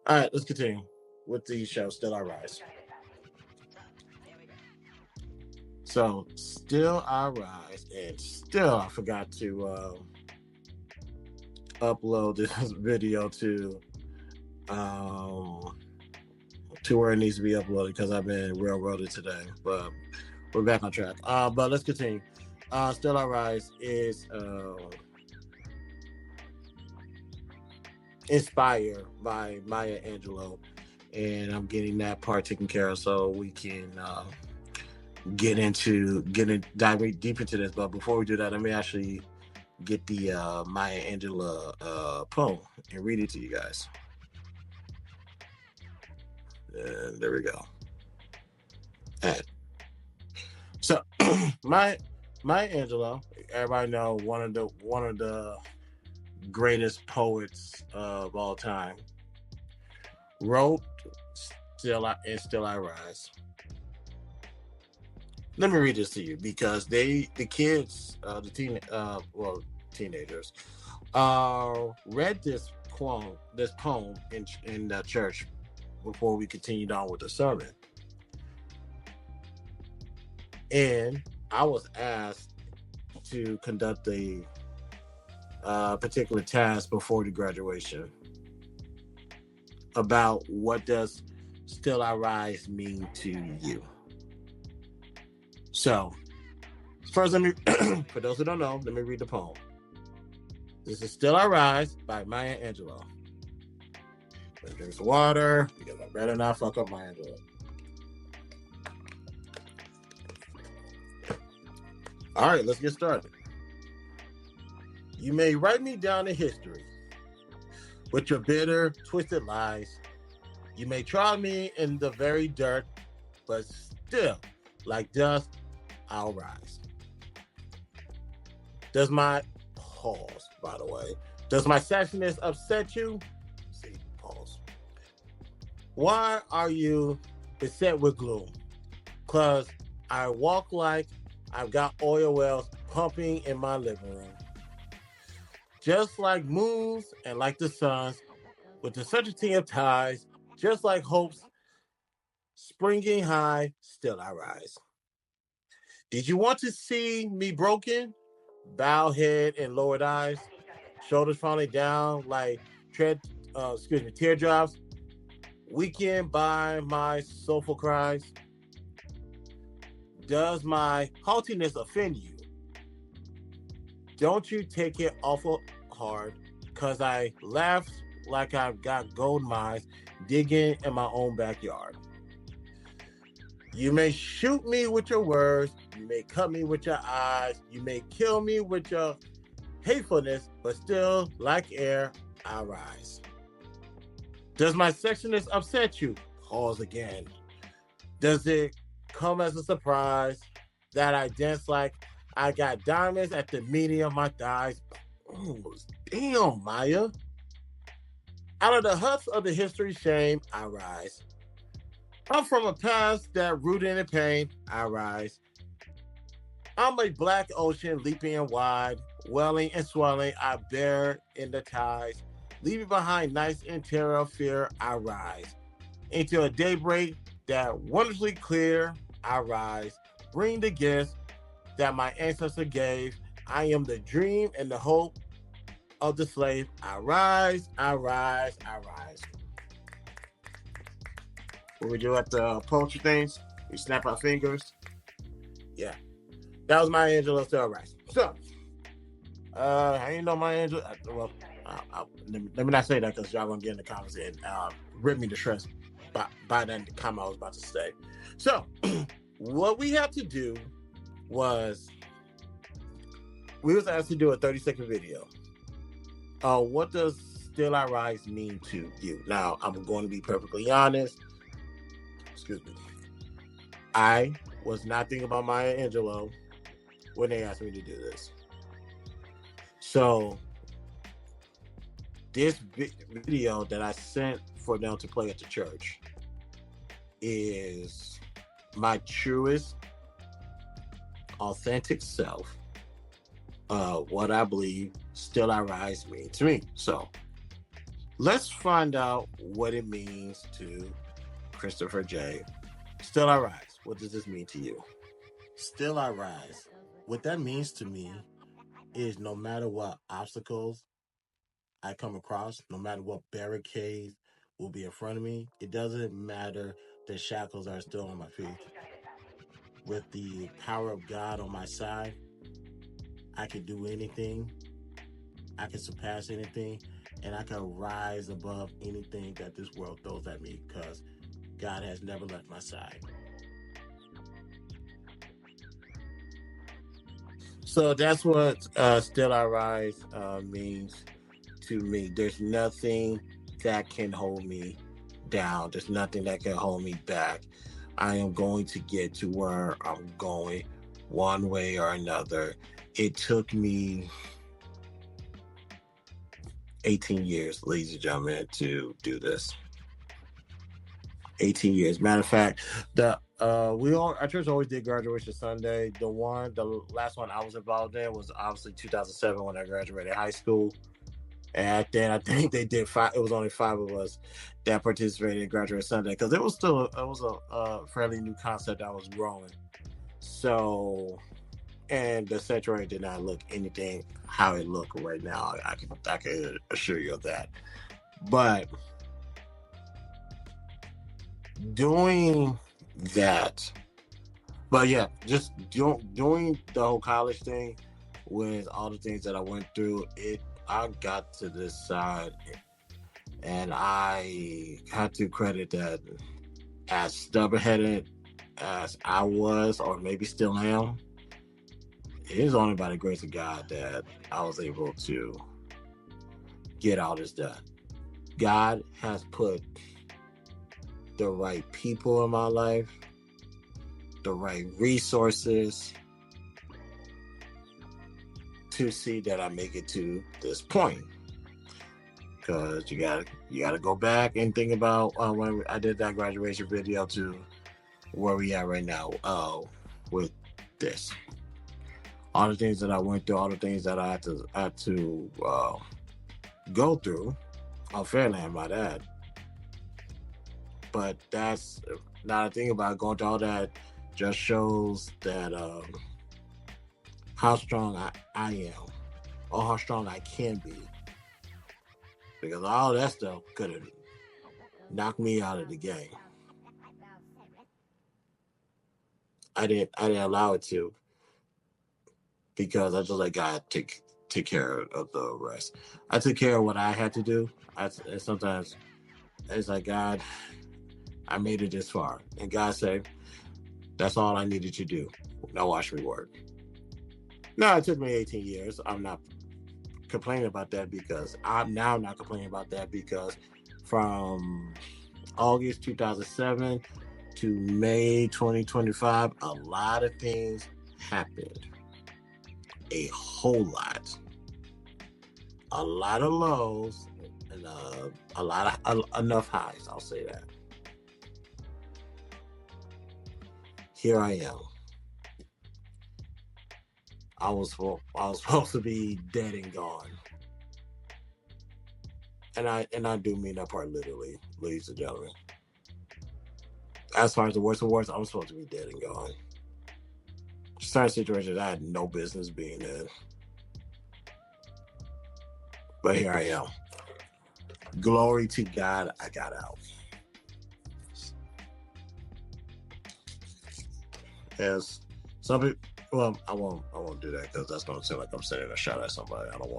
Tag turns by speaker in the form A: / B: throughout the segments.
A: All right, let's continue with the show. Still I Rise. So, still I rise, and still I forgot upload this video um, to where it needs to be uploaded because I've been railroaded today. But we're back on track. But let's continue. Still I Rise is inspired by Maya Angelou, and I'm getting that part taken care of so we can dive deep into this. But before we do that, let me actually get the Maya Angelou poem and read it to you guys. And there we go. And so Maya Angelou, everybody know one of the greatest poets of all time, wrote Still I Rise. Let me read this to you because the kids, teenagers, read this poem in the church before we continued on with the sermon, and I was asked to conduct a particular task before the graduation about what does "Still I Rise" mean to you. So, first, let me, for those who don't know, let me read the poem. This is Still I Rise by Maya Angelou. Let me drink some water because I better not fuck up Maya Angelou. All right, let's get started. You may write me down in history with your bitter, twisted lies. You may try me in the very dirt, but still, like dust, I'll rise. Does my pause, by the way, does my sassiness upset you? See, pause. Why are you beset with gloom? 'Cause I walk like I've got oil wells pumping in my living room. Just like moons and like the suns, with the certainty of tides, just like hopes springing high, still I rise. Did you want to see me broken? Bowed head and lowered eyes, shoulders falling down like teardrops, weakened by my soulful cries. Does my haughtiness offend you? Don't you take it awful hard, cause I laugh like I've got gold mines digging in my own backyard. You may shoot me with your words, you may cut me with your eyes, you may kill me with your hatefulness, but still, like air, I rise. Does my sexiness upset you? Pause again. Does it come as a surprise that I dance like I got diamonds at the meaning of my thighs? Oh, damn, Maya. Out of the huts of the history shame, I rise. I'm from a past that rooted in pain, I rise. I'm a black ocean leaping and wide, welling and swelling, I bear in the tides. Leaving behind nights in terror of fear, I rise. Into a daybreak that wondrously clear, I rise. Bring the gifts that my ancestor gave. I am the dream and the hope of the slave. I rise, I rise, I rise. What we do at the poetry things, we snap our fingers. Yeah. That was Maya Angelou Still Rise. So, I ain't know Maya Angelou. Well, let me not say that because y'all gonna get in the comments and rip me to shreds by that comment I was about to say. So, what we have to do was we was asked to do a 30-second video. What does Still I Rise mean to you? Now, I'm going to be perfectly honest. Excuse me. I was not thinking about Maya Angelou when they asked me to do this. So, this video that I sent for them to play at the church is my truest, authentic self of what I believe Still I Rise means to me. So, Let's find out what it means to Christopher J. Still I rise. What does this mean to you?
B: Still I rise. What that means to me is no matter what obstacles I come across, no matter what barricades will be in front of me, it doesn't matter. The shackles are still on my feet. With the power of God on my side, I can do anything. I can surpass anything, and I can rise above anything that this world throws at me because God has never left my side.
A: So that's what Still I Rise means to me. There's nothing that can hold me down. There's nothing that can hold me back. I am going to get to where I'm going one way or another. It took me 18 years, ladies and gentlemen, to do this. 18 years. Matter of fact, the we all our church always did graduation Sunday. The last one I was involved in was obviously 2007 when I graduated high school. And then I think they did five. It was only five of us that participated in graduate Sunday because it was still it was a fairly new concept that was growing. So, and the sanctuary did not look anything how it looked right now. I can assure you of that. But doing that, but yeah, just doing the whole college thing with all the things that I went through. I got to this side and I have to credit that as stubborn headed as I was, or maybe still am, it is only by the grace of God that I was able to get all this done. God has put the right people in my life, the right resources to see that I make it to this point. Because you gotta go back and think about when I did that graduation video to where we at right now with this. All the things that I went through, all the things that I had to go through. I'm Fairland by that. But that's not a thing about going through all that. Just shows that how strong I am, or how strong I can be. Because all that stuff could have knocked me out of the game. I didn't allow it to because I just let God take care of the rest. I took care of what I had to do. And sometimes it's like, God, I made it this far, and God said, that's all I needed to do. Now watch me work. No, it took me 18 years. I'm not complaining about that because I'm now not complaining about that because from August 2007 to May 2025, a lot of things happened. A whole lot. A lot of lows and a lot of enough highs. I'll say that. Here I am. I was supposed to be dead and gone, and I do mean that part literally, ladies and gentlemen. As far as the worst of worst, I'm supposed to be dead and gone. Certain situations I had no business being in, but here I am. Glory to God, I got out. As some people, well, I won't do that because that's gonna seem like I'm sending a shot at somebody. I don't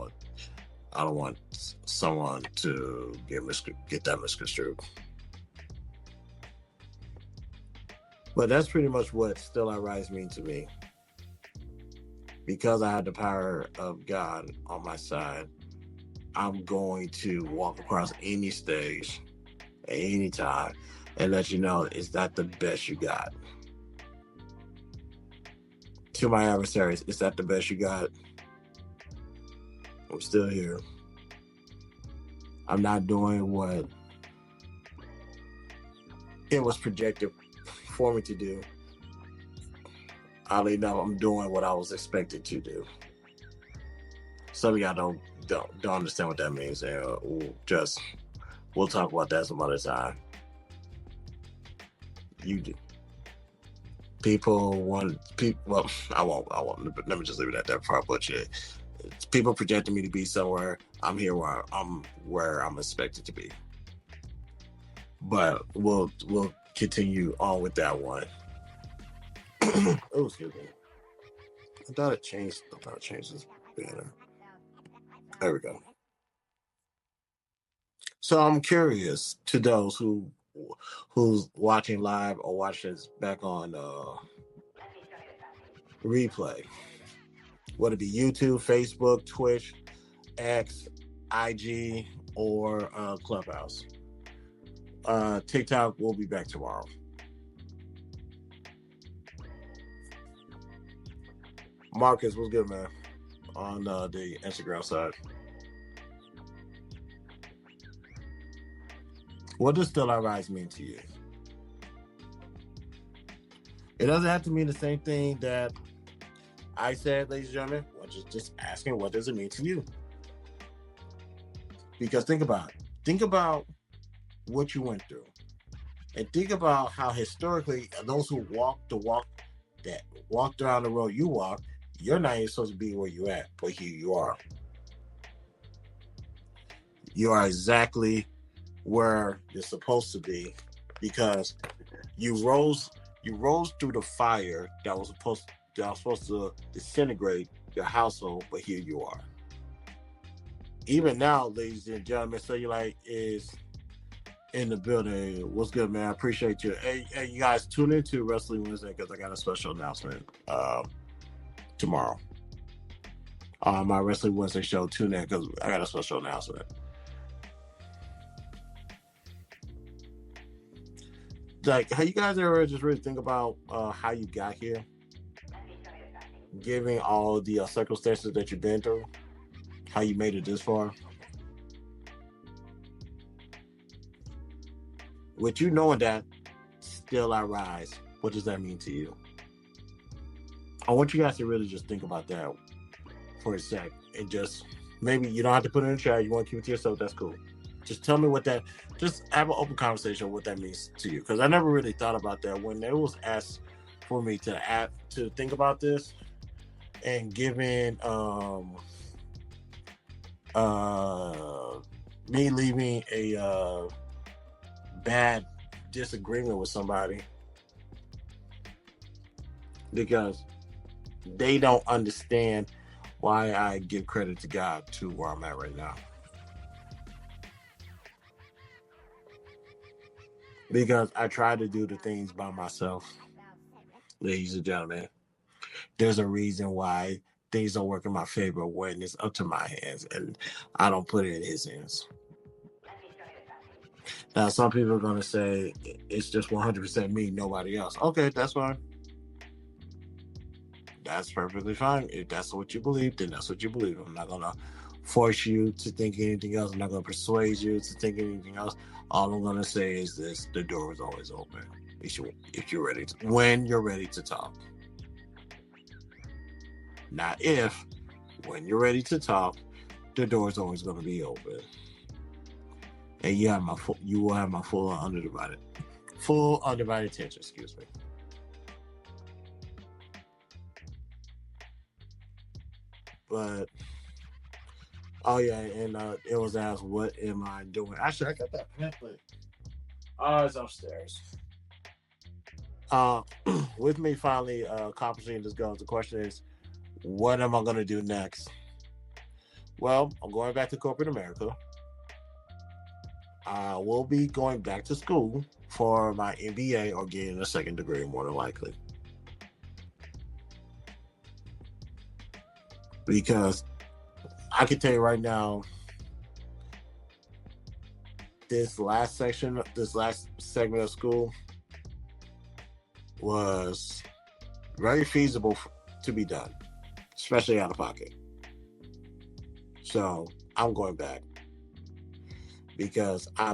A: want someone to get that misconstrued. But that's pretty much what Still I Rise mean to me. Because I have the power of God on my side, I'm going to walk across any stage at any time and let you know, is that the best you got? To my adversaries, is that the best you got? I'm still here. I'm not doing what it was projected for me to do. Oddly enough, I'm doing what I was expected to do. Some of y'all don't understand what that means. Just We'll talk about that some other time. You people want people. Well, I won't. I won't. Let me just leave it at that before I butcher it. People projecting me to be somewhere. I'm here where I'm expected to be. But we'll continue on with that one. Oh, excuse me. I thought it changed. I thought it changed this banner. There we go. So I'm curious to those who's watching live or watching this back on replay. Whether it be YouTube, Facebook, Twitch, X, IG, or Clubhouse. TikTok will be back tomorrow. Marcus, what's good, man? On the Instagram side. What does Still I Rise mean to you? It doesn't have to mean the same thing that I said, ladies and gentlemen. I'm just asking, what does it mean to you? Because think about it. Think about what you went through. And think about how historically those who walked around the road you walked, you're not even supposed to be where you at, but here you are. You are exactly where you're supposed to be because you rose through the fire that was supposed to disintegrate your household, but here you are. Even now, ladies and gentlemen, Cellulite is in the building. What's good, man? I appreciate you. Hey, you guys, tune into Wrestling Wednesday because I got a special announcement tomorrow. My Wrestling Wednesday show, tune in because I got a special announcement. Like, have you guys ever just really think about how you got here? Given all the circumstances that you've been through, how you made it this far? With you knowing that, still I rise, what does that mean to you? I want you guys to really just think about that for a sec. And just, maybe you don't have to put it in the chat. You want to keep it to yourself, that's cool. Just tell me just have an open conversation what that means to you. Because I never really thought about that when it was asked for me to think about this and given me leaving a bad disagreement with somebody because they don't understand why I give credit to God to where I'm at right now. Because I try to do the things by myself. Ladies and gentlemen, there's a reason why things don't work in my favor when it's up to my hands and I don't put it in his hands. Now, some people are going to say it's just 100% me, nobody else. Okay, that's fine. That's perfectly fine. If that's what you believe, then that's what you believe. I'm not going to force you to think anything else. I'm not going to persuade you to think anything else. All I'm going to say is this: the door is always open. If you're ready when you're ready to talk. Not if, when you're ready to talk, the door is always going to be open. And you will have my full undivided attention. Excuse me. But oh yeah, and it was asked, "What am I doing?" Actually, I got that pamphlet. Oh, it's upstairs. With me finally accomplishing this goal, the question is, what am I going to do next? Well, I'm going back to corporate America. I will be going back to school for my MBA or getting a second degree, more than likely. Because I can tell you right now, this last segment of school was very feasible to be done, especially out of pocket. So I'm going back because I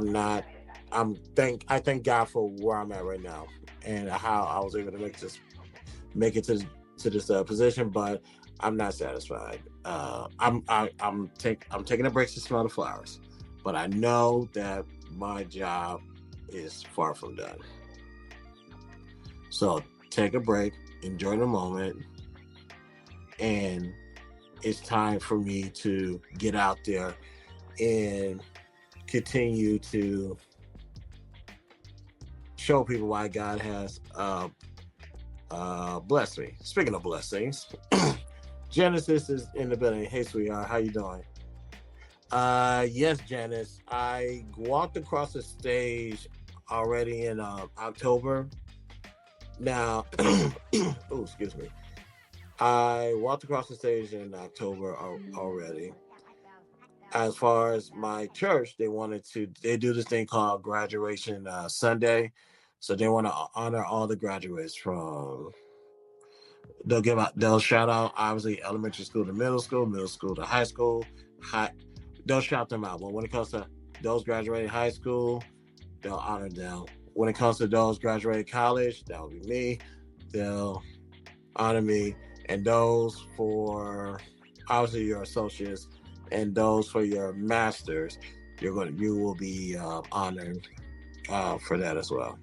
A: thank God for where I'm at right now and how I was able to make it to this position, but I'm not satisfied. I'm taking a break to smell the flowers, but I know that my job is far from done. So take a break, enjoy the moment, and it's time for me to get out there and continue to show people why God has blessed me. Speaking of blessings, Genesis is in the building. Hey, sweetheart, how you doing? Yes, Janice. I walked across the stage already in October. Now, oh, excuse me. I walked across the stage in October already. As far as my church, they do this thing called graduation Sunday. So they want to honor all the graduates from, they'll shout out obviously elementary school to middle school to high, they'll shout them out. But when it comes to those graduating high school, they'll honor them. When it comes to those graduating college, that will be me. They'll honor me. And those for obviously your associates and those for your masters, you will be honored for that as well.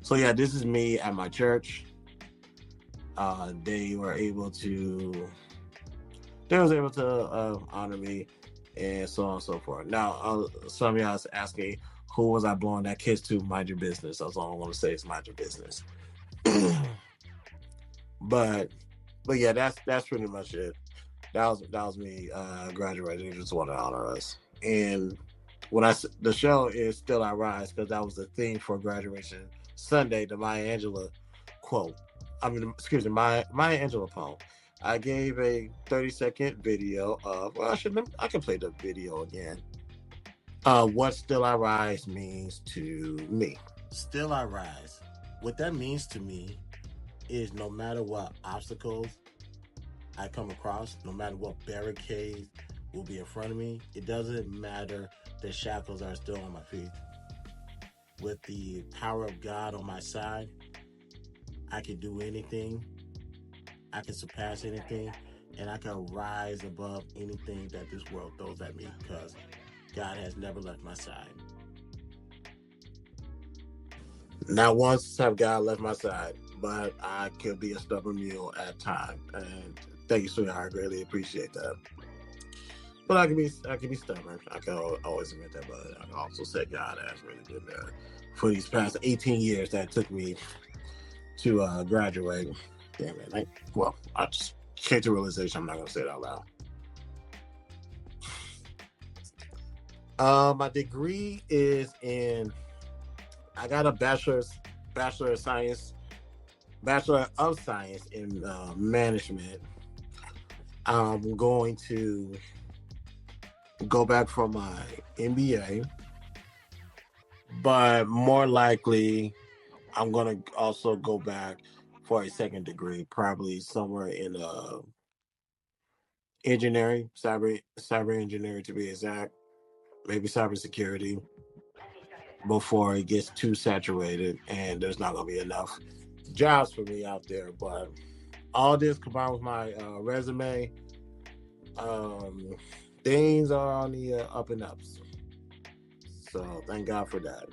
A: So yeah, this is me at my church. They were able to honor me and so on and so forth. Now, some of y'all is asking, who was I blowing that kiss to? Mind your business. That's all I want to say is mind your business. but yeah, that's pretty much it. That was me graduating. Just want to honor us. And the show is Still I Rise, because that was the theme for graduation Sunday, the Maya Angelou quote. Excuse me, Maya Angelou poem. I gave a 30-second video of. Well, I can play the video again. What Still I Rise means to me.
B: Still I rise. What that means to me is no matter what obstacles I come across, no matter what barricades will be in front of me, it doesn't matter. The shackles are still on my feet. With the power of God on my side, I can do anything. I can surpass anything, and I can rise above anything that this world throws at me, because God has never left my side.
A: Not once have God left my side, but I could be a stubborn mule at times. And thank you, sweetheart. I greatly appreciate that. But I can be stubborn. I can always admit that. But I can also say God has really been there for these past 18 years that took me to graduate. Damn it! I just came to realization I'm not gonna say it out loud. My degree is in. I got a bachelor of science in management. I'm going to go back for my MBA, but more likely I'm going to also go back for a second degree, probably somewhere in engineering, cyber engineering to be exact, maybe cybersecurity, before it gets too saturated and there's not going to be enough jobs for me out there. But all this combined with my resume, things are on the up and ups. So thank God for that.